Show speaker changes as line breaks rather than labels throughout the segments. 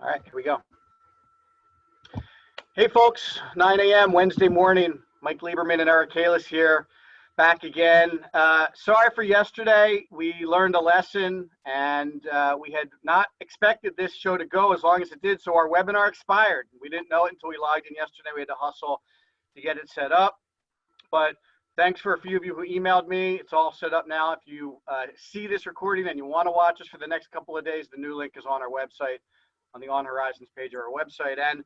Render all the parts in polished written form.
All right, here we go. Hey folks, 9 a.m. Wednesday morning. Mike Lieberman and Eric Kalis here, back again. Sorry for yesterday. We learned a lesson, and we had not expected this show to go as long as it did, so our webinar expired. We didn't know it until we logged in yesterday. We had to hustle to get it set up, but thanks for a few of you who emailed me. It's all set up now. If you see this recording and you want to watch us for the next couple of days, the new link is on our website, on the On Horizons page of our website. And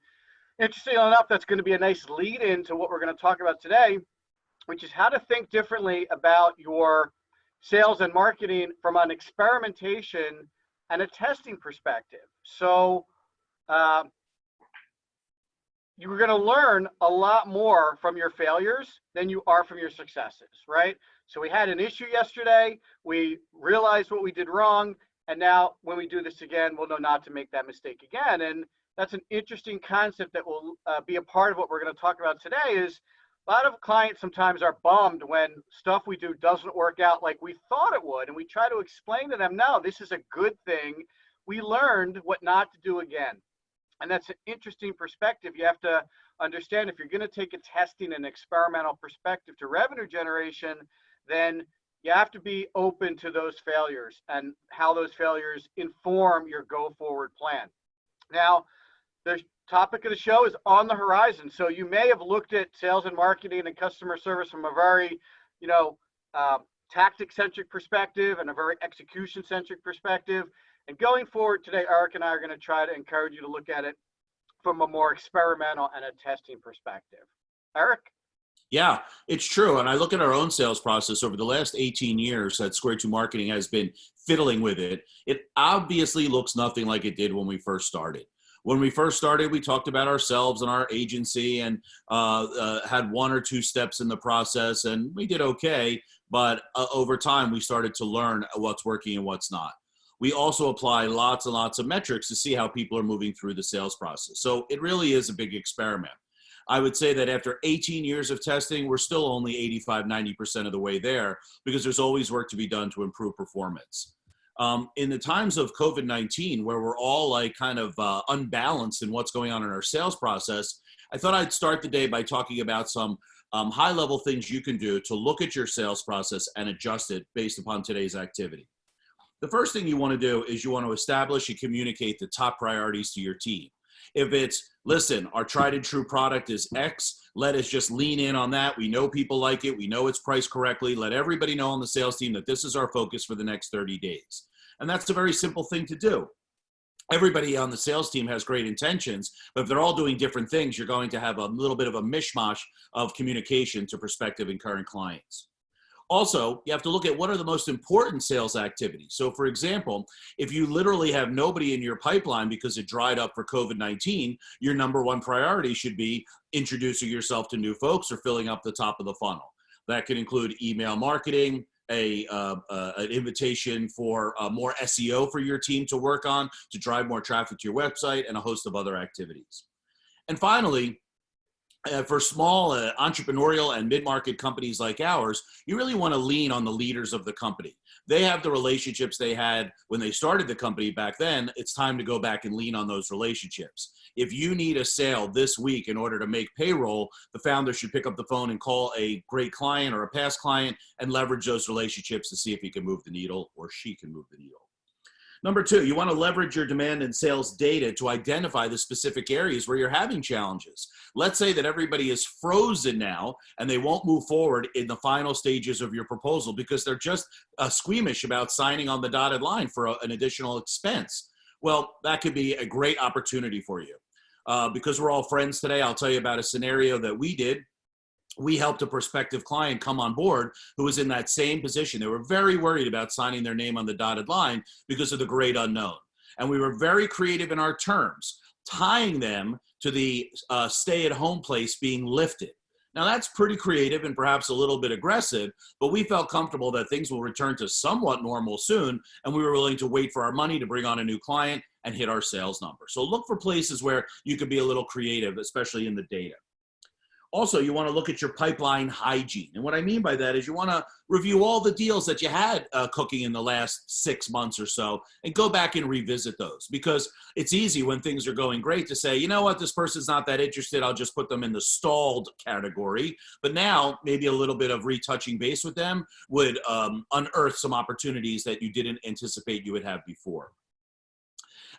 interesting enough, that's going to be a nice lead into what we're going to talk about today, which is how to think differerly about your sales and marketing from an experimentation and a testing perspective. So you're going to learn a lot more from your failures than you are from your successes, right? So we had an issue yesterday, we realized what we did wrong, and now when we do this again, we'll know not to make that mistake again. And that's an interesting concept that will be a part of what we're going to talk about today. Is a lot of clients sometimes are bummed when stuff we do doesn't work out like we thought it would. And we try to explain to them, no, this is a good thing. We learned what not to do again. And that's an interesting perspective. You have to understand, if you're going to take a testing and experimental perspective to revenue generation, then you have to be open to those failures and how those failures inform your go forward plan. Now, the topic of the show is on the horizon. So you may have looked at sales and marketing and customer service from a very, tactic-centric perspective and a very execution-centric perspective. And going forward today, Eric and I are going to try to encourage you to look at it from a more experimental and a testing perspective. Eric?
Yeah, it's true. And I look at our own sales process over the last 18 years that Square 2 Marketing has been fiddling with it. It obviously looks nothing like it did when we first started. When we first started, we talked about ourselves and our agency and had one or two steps in the process, and we did okay. But over time, we started to learn what's working and what's not. We also apply lots and lots of metrics to see how people are moving through the sales process. So it really is a big experiment. I would say that after 18 years of testing, we're still only 85, 90% of the way there, because there's always work to be done to improve performance. In the times of COVID-19, where we're all like kind of unbalanced in what's going on in our sales process, I thought I'd start the day by talking about some high-level things you can do to look at your sales process and adjust it based upon today's activity. The first thing you want to do is you want to establish and communicate the top priorities to your team. If it's, listen, our tried and true product is X, let us just lean in on that. We know people like it. We know it's priced correctly. Let everybody know on the sales team that this is our focus for the next 30 days. And that's a very simple thing to do. Everybody on the sales team has great intentions, but if they're all doing different things, you're going to have a little bit of a mishmash of communication to prospective and current clients. Also, you have to look at what are the most important sales activities. So for example, if you literally have nobody in your pipeline because it dried up for COVID-19, your number one priority should be introducing yourself to new folks or filling up the top of the funnel. That could include email marketing, an invitation for more SEO for your team to work on to drive more traffic to your website, and a host of other activities. And finally, for small entrepreneurial and mid-market companies like ours, you really want to lean on the leaders of the company. They have the relationships they had when they started the company back then. It's time to go back and lean on those relationships. If you need a sale this week in order to make payroll, the founder should pick up the phone and call a great client or a past client and leverage those relationships to see if he can move the needle or she can move the needle. Number two, you want to leverage your demand and sales data to identify the specific areas where you're having challenges. Let's say that everybody is frozen now and they won't move forward in the final stages of your proposal because they're just squeamish about signing on the dotted line for an additional expense. Well, that could be a great opportunity for you. Because we're all friends today, I'll tell you about a scenario that we did. We helped a prospective client come on board who was in that same position. They were very worried about signing their name on the dotted line because of the great unknown. And we were very creative in our terms, tying them to the stay-at-home place being lifted. Now that's pretty creative and perhaps a little bit aggressive, but we felt comfortable that things will return to somewhat normal soon, and we were willing to wait for our money to bring on a new client and hit our sales number. So look for places where you could be a little creative, especially in the data. Also, you want to look at your pipeline hygiene. And what I mean by that is you want to review all the deals that you had cooking in the last 6 months or so and go back and revisit those, because it's easy when things are going great to say, you know what, this person's not that interested. I'll just put them in the stalled category. But now maybe a little bit of retouching base with them would unearth some opportunities that you didn't anticipate you would have before.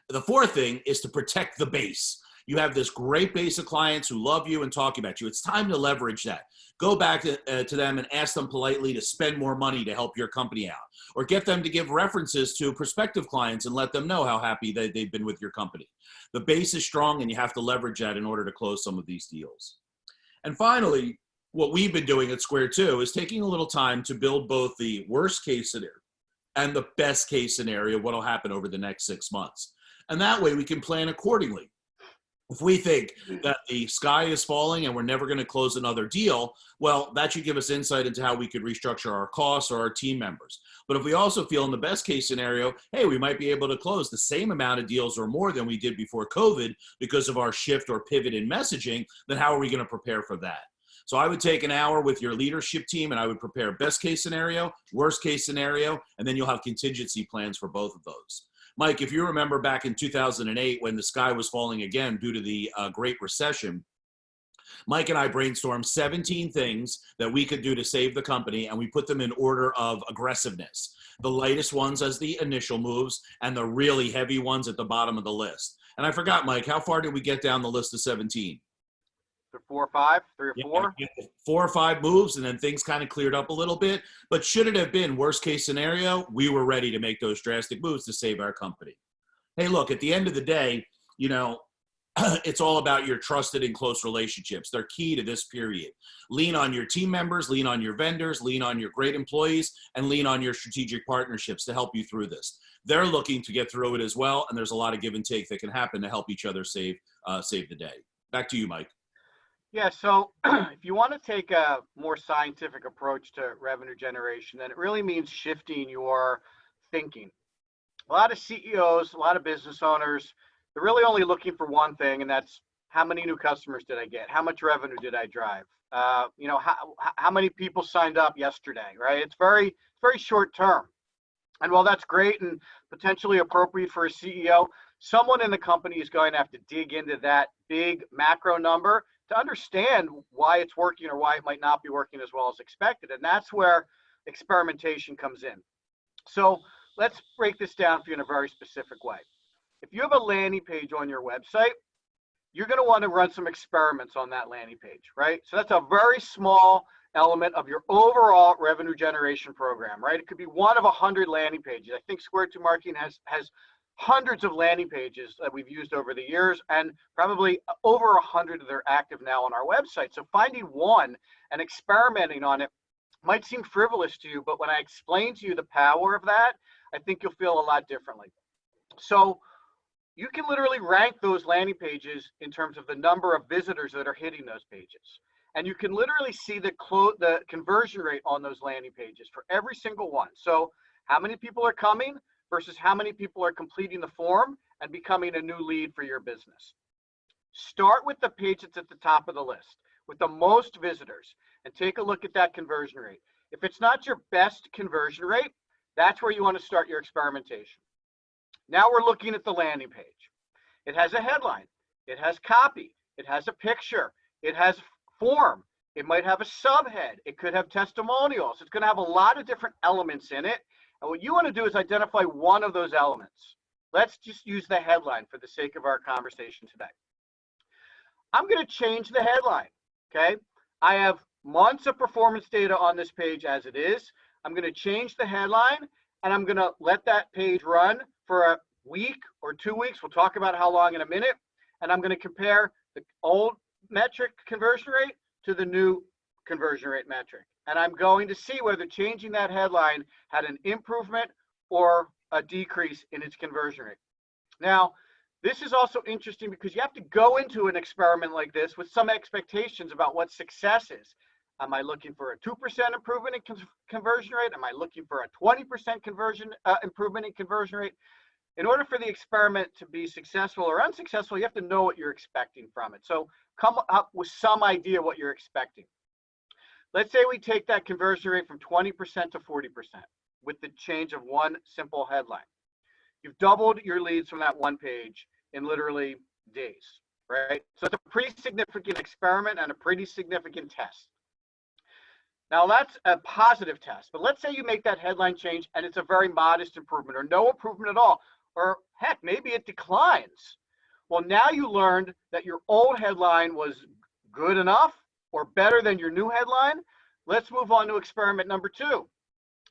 The fourth thing is to protect the base. You have this great base of clients who love you and talk about you. It's time to leverage that. Go back to them and ask them politely to spend more money to help your company out, or get them to give references to prospective clients and let them know how happy they've been with your company. The base is strong and you have to leverage that in order to close some of these deals. And finally, what we've been doing at Square 2 is taking a little time to build both the worst case scenario and the best case scenario, what will happen over the next 6 months. And that way we can plan accordingly. If we think that the sky is falling and we're never going to close another deal, well, that should give us insight into how we could restructure our costs or our team members. But if we also feel in the best case scenario, hey, we might be able to close the same amount of deals or more than we did before COVID because of our shift or pivot in messaging, then how are we going to prepare for that? So I would take an hour with your leadership team and I would prepare best case scenario, worst case scenario, and then you'll have contingency plans for both of those. Mike, if you remember back in 2008 when the sky was falling again due to the Great Recession, Mike and I brainstormed 17 things that we could do to save the company, and we put them in order of aggressiveness. The lightest ones as the initial moves, and the really heavy ones at the bottom of the list. And I forgot, Mike, how far did we get down the list of 17?
4 or 5, 3 or 4.
4 or 5 moves, and then things kind of cleared up a little bit. But should it have been worst case scenario, we were ready to make those drastic moves to save our company. Hey, look, at the end of the day, you know, it's all about your trusted and close relationships. They're key to this period. Lean on your team members, lean on your vendors, lean on your great employees, and lean on your strategic partnerships to help you through this. They're looking to get through it as well, and there's a lot of give and take that can happen to help each other save the day. Back to you, Mike.
Yeah, so if you want to take a more scientific approach to revenue generation, then it really means shifting your thinking. A lot of CEOs, a lot of business owners, they're really only looking for one thing, and that's how many new customers did I get? How much revenue did I drive? How many people signed up yesterday, right? It's very short term. And while that's great and potentially appropriate for a CEO, someone in the company is going to have to dig into that big macro number to understand why it's working or why it might not be working as well as expected. And that's where experimentation comes in. So let's break this down for you in a very specific way. If you have a landing page on your website, you're going to want to run some experiments on that landing page, right? So that's a very small element of your overall revenue generation program, right? It could be one of 100 landing pages. I think Square 2 Marketing has hundreds of landing pages that we've used over the years, and probably over 100 that are active now on our website. So finding one and experimenting on it might seem frivolous to you, but when I explain to you the power of that, I think you'll feel a lot differently. So you can literally rank those landing pages in terms of the number of visitors that are hitting those pages. And you can literally see the conversion rate on those landing pages for every single one. So how many people are coming versus how many people are completing the form and becoming a new lead for your business. Start with the page that's at the top of the list with the most visitors and take a look at that conversion rate. If it's not your best conversion rate, that's where you want to start your experimentation. Now we're looking at the landing page. It has a headline, it has copy, it has a picture, it has form, it might have a subhead, it could have testimonials, it's going to have a lot of different elements in it. And what you want to do is identify one of those elements. Let's just use the headline for the sake of our conversation today. I'm going to change the headline, okay? I have months of performance data on this page as it is. I'm going to change the headline, and I'm going to let that page run for a week or 2 weeks. We'll talk about how long in a minute. And I'm going to compare the old metric conversion rate to the new conversion rate metric. And I'm going to see whether changing that headline had an improvement or a decrease in its conversion rate. Now, this is also interesting because you have to go into an experiment like this with some expectations about what success is. Am I looking for a 2% improvement in conversion rate? Am I looking for a 20% conversion improvement in conversion rate? in order for the experiment to be successful or unsuccessful, you have to know what you're expecting from it. So come up with some idea what you're expecting. Let's say we take that conversion rate from 20% to 40% with the change of one simple headline. You've doubled your leads from that one page in literally days, right? So it's a pretty significant experiment and a pretty significant test. Now that's a positive test, but let's say you make that headline change and it's a very modest improvement or no improvement at all, or heck, maybe it declines. Well, now you learned that your old headline was good enough or better than your new headline. Let's move on to experiment number 2.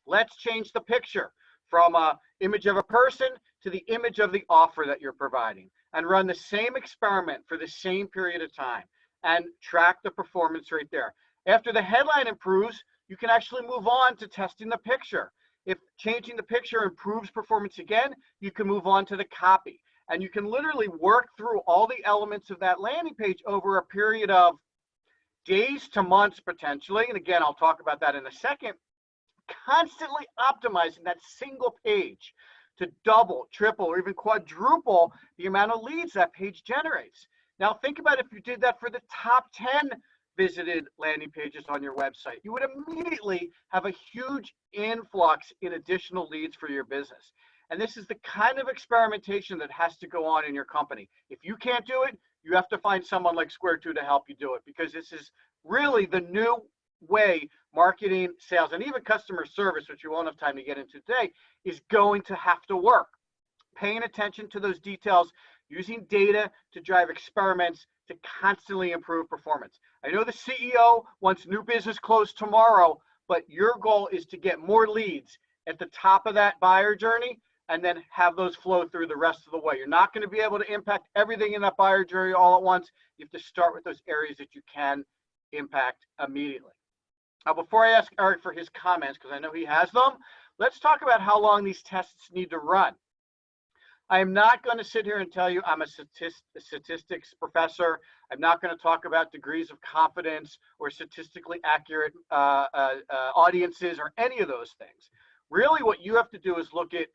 Let's change the picture from an image of a person to the image of the offer that you're providing and run the same experiment for the same period of time and track the performance right there. After the headline improves, you can actually move on to testing the picture. If changing the picture improves performance again, you can move on to the copy. And you can literally work through all the elements of that landing page over a period of days to months potentially. And again, I'll talk about that in a second. Constantly optimizing that single page to double, triple, or even quadruple the amount of leads that page generates. Now think about if you did that for the top 10 visited landing pages on your website. You would immediately have a huge influx in additional leads for your business. And this is the kind of experimentation that has to go on in your company. If you can't do it, you have to find someone like Square 2 to help you do it, because this is really the new way marketing, sales, and even customer service, which you won't have time to get into today, is going to have to work. Paying attention to those details, using data to drive experiments to constantly improve performance. I know the CEO wants new business closed tomorrow, but your goal is to get more leads at the top of that buyer journey and then have those flow through the rest of the way. You're not going to be able to impact everything in that buyer journey all at once. You have to start with those areas that you can impact immediately. Now, before I ask Eric for his comments, because I know he has them, let's talk about how long these tests need to run. I am not going to sit here and tell you I'm a statistics professor. I'm not going to talk about degrees of confidence or statistically accurate audiences or any of those things. Really, what you have to do is look at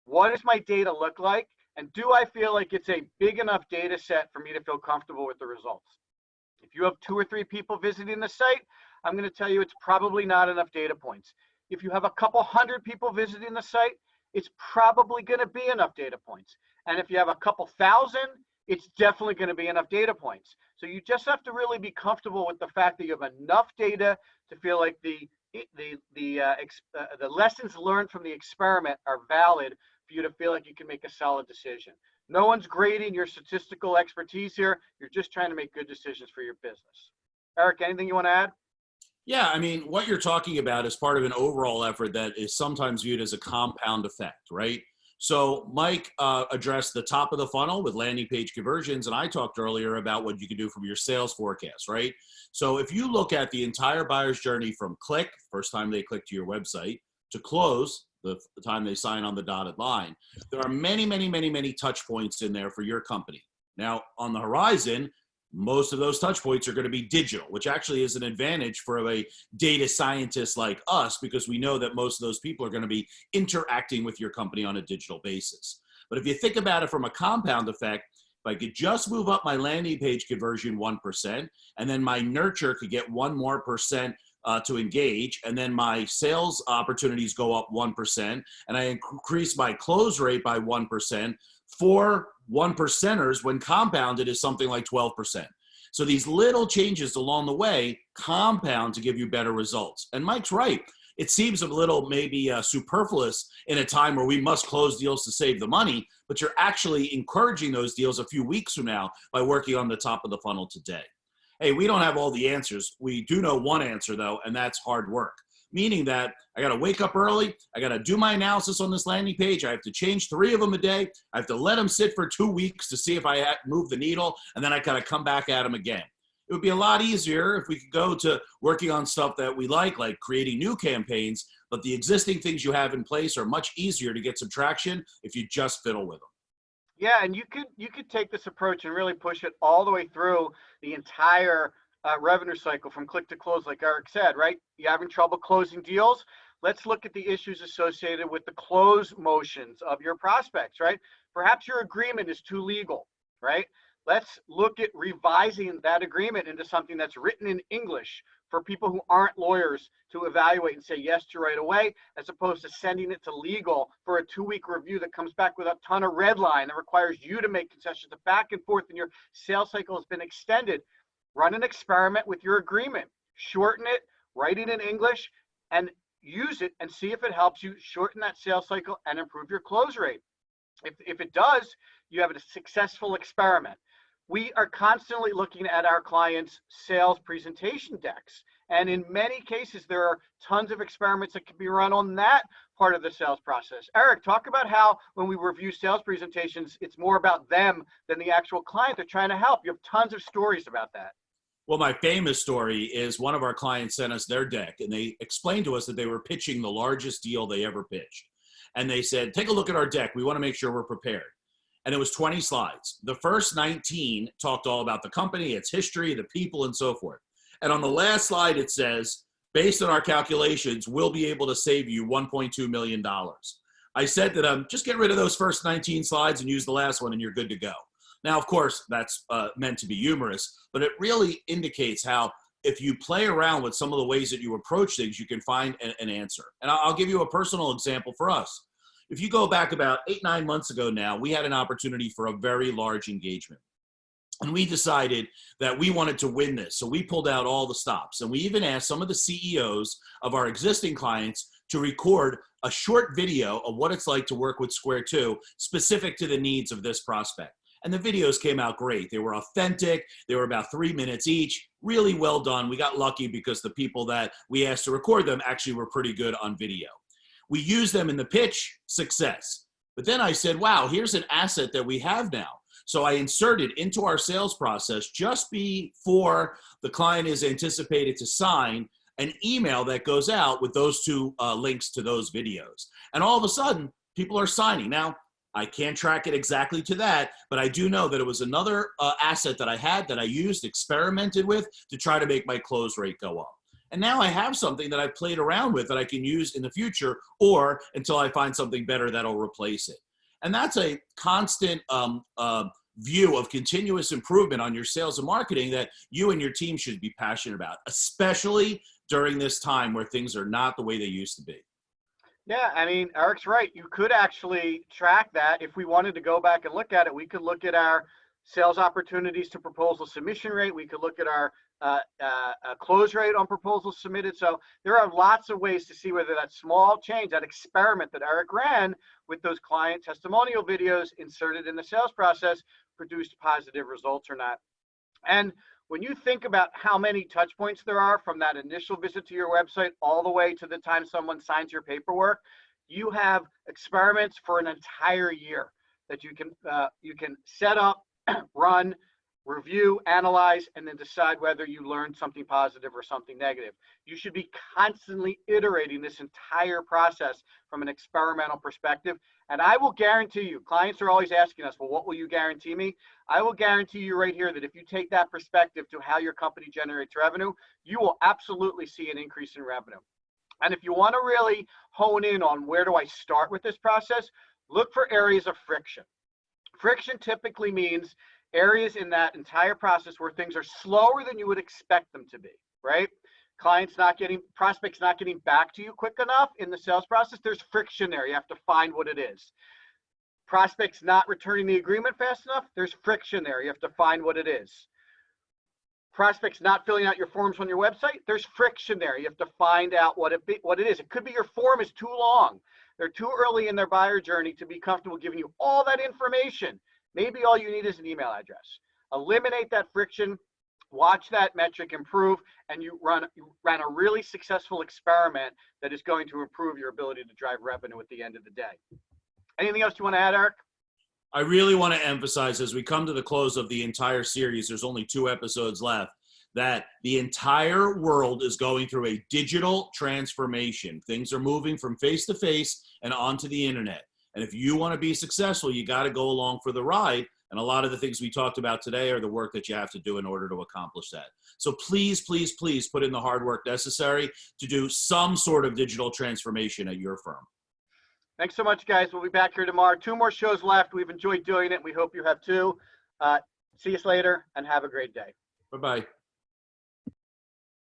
what does my data look like, and do I feel like it's a big enough data set for me to feel comfortable with the results? If you have 2 or 3 people visiting the site, I'm going to tell you it's probably not enough data points. If you have a couple hundred people visiting the site, it's probably going to be enough data points. And if you have a couple thousand, it's definitely going to be enough data points. So you just have to really be comfortable with the fact that you have enough data to feel like the lessons learned from the experiment are valid for you to feel like you can make a solid decision. No one's grading your statistical expertise here. You're just trying to make good decisions for your business. Eric, anything you want to add?
Yeah, I mean, what you're talking about is part of an overall effort that is sometimes viewed as a compound effect, right? So Mike addressed the top of the funnel with landing page conversions, and I talked earlier about what you can do from your sales forecast, right? So if you look at the entire buyer's journey from click, first time they click to your website, to close, the time they sign on the dotted line, there are many, many, many, many touch points in there for your company. Now, on the horizon, most of those touch points are going to be digital, which actually is an advantage for a data scientist like us, because we know that most of those people are going to be interacting with your company on a digital basis. But if you think about it from a compound effect, if I could just move up my landing page conversion 1%, and then my nurture could get 1% more to engage, and then my sales opportunities go up 1%, and I increase my close rate by 1%, for 1%ers, when compounded, is something like 12%. So these little changes along the way compound to give you better results. And Mike's right. It seems a little maybe superfluous in a time where we must close deals to save the money, but you're actually encouraging those deals a few weeks from now by working on the top of the funnel today. Hey, we don't have all the answers. We do know one answer, though, and that's hard work. Meaning that I got to wake up early. I got to do my analysis on this landing page. I have to change 3 of them a day. I have to let them sit for 2 weeks to see if I move the needle, and then I got to come back at them again. It would be a lot easier if we could go to working on stuff that we like creating new campaigns, but the existing things you have in place are much easier to get some traction if you just fiddle with them.
Yeah, and you could take this approach and really push it all the way through the entire revenue cycle from click to close, like Eric said, right? You're having trouble closing deals. let's look at the issues associated with the close motions of your prospects, right? Perhaps your agreement is too legal, right? Let's look at revising that agreement into something that's written in English for people who aren't lawyers to evaluate and say yes to right away, as opposed to sending it to legal for a 2-week review that comes back with a ton of red line that requires you to make concessions. The back and forth and your sales cycle has been extended. Run an experiment with your agreement. Shorten it, write it in English, and use it and see if it helps you shorten that sales cycle and improve your close rate. If it does, you have a successful experiment. We are constantly looking at our clients' sales presentation decks. And in many cases, there are tons of experiments that can be run on that part of the sales process. Eric, talk about how when we review sales presentations, it's more about them than the actual client they're trying to help. You have tons of stories about that.
Well, my famous story is one of our clients sent us their deck, and they explained to us that they were pitching the largest deal they ever pitched. And they said, take a look at our deck. We want to make sure we're prepared. And it was 20 slides. The first 19 talked all about the company, its history, the people, and so forth. And on the last slide, it says, based on our calculations, we'll be able to save you $1.2 million. I said to them, just get rid of those first 19 slides and use the last one, and you're good to go. Now, of course, that's meant to be humorous, but it really indicates how if you play around with some of the ways that you approach things, you can find an answer. And I'll give you a personal example for us. If you go back about 8-9 months ago now, we had an opportunity for a very large engagement. And we decided that we wanted to win this. So we pulled out all the stops. And we even asked some of the CEOs of our existing clients to record a short video of what it's like to work with Square 2 specific to the needs of this prospect. And the videos came out great. They were authentic. They were about 3 minutes each. Really well done. We got lucky because the people that we asked to record them actually were pretty good on video. We used them in the pitch, success. But then I said, wow, here's an asset that we have now. So I inserted into our sales process just before the client is anticipated to sign an email that goes out with those two links to those videos. And all of a sudden, people are signing. Now, I can't track it exactly to that, but I do know that it was another asset that I had that I used, experimented with to try to make my close rate go up. And now I have something that I've played around with that I can use in the future or until I find something better that'll replace it. And that's a constant view of continuous improvement on your sales and marketing that you and your team should be passionate about, especially during this time where things are not the way they used to be.
Yeah, I mean, Eric's right. You could actually track that. If we wanted to go back and look at it, we could look at our sales opportunities to proposal submission rate. We could look at our close rate on proposals submitted. So there are lots of ways to see whether that small change, that experiment that Eric ran with those client testimonial videos inserted in the sales process, produced positive results or not. And when you think about how many touch points there are from that initial visit to your website all the way to the time someone signs your paperwork, you have experiments for an entire year that you can set up, run, review, analyze, and then decide whether you learned something positive or something negative. You should be constantly iterating this entire process from an experimental perspective. And I will guarantee you, clients are always asking us, well, what will you guarantee me? I will guarantee you right here that if you take that perspective to how your company generates revenue, you will absolutely see an increase in revenue. And if you want to really hone in on where do I start with this process, look for areas of friction. Friction typically means areas in that entire process where things are slower than you would expect them to be, right? Prospects not getting back to you quick enough in the sales process, there's friction there. You have to find what it is. Prospects not returning the agreement fast enough, there's friction there. You have to find what it is. Prospects not filling out your forms on your website, there's friction there. You have to find out what it is. It could be your form is too long. They're too early in their buyer journey to be comfortable giving you all that information. Maybe all you need is an email address. Eliminate that friction, watch that metric improve, and you ran a really successful experiment that is going to improve your ability to drive revenue at the end of the day. Anything else you want to add, Eric?
I really want to emphasize as we come to the close of the entire series, there's only 2 episodes left, that the entire world is going through a digital transformation. Things are moving from face to face and onto the internet. And if you want to be successful, you got to go along for the ride. And a lot of the things we talked about today are the work that you have to do in order to accomplish that. So please, please, please put in the hard work necessary to do some sort of digital transformation at your firm.
Thanks so much, guys. We'll be back here tomorrow. 2 more shows left. We've enjoyed doing it. We hope you have too. See you later and have a great day.
Bye-bye.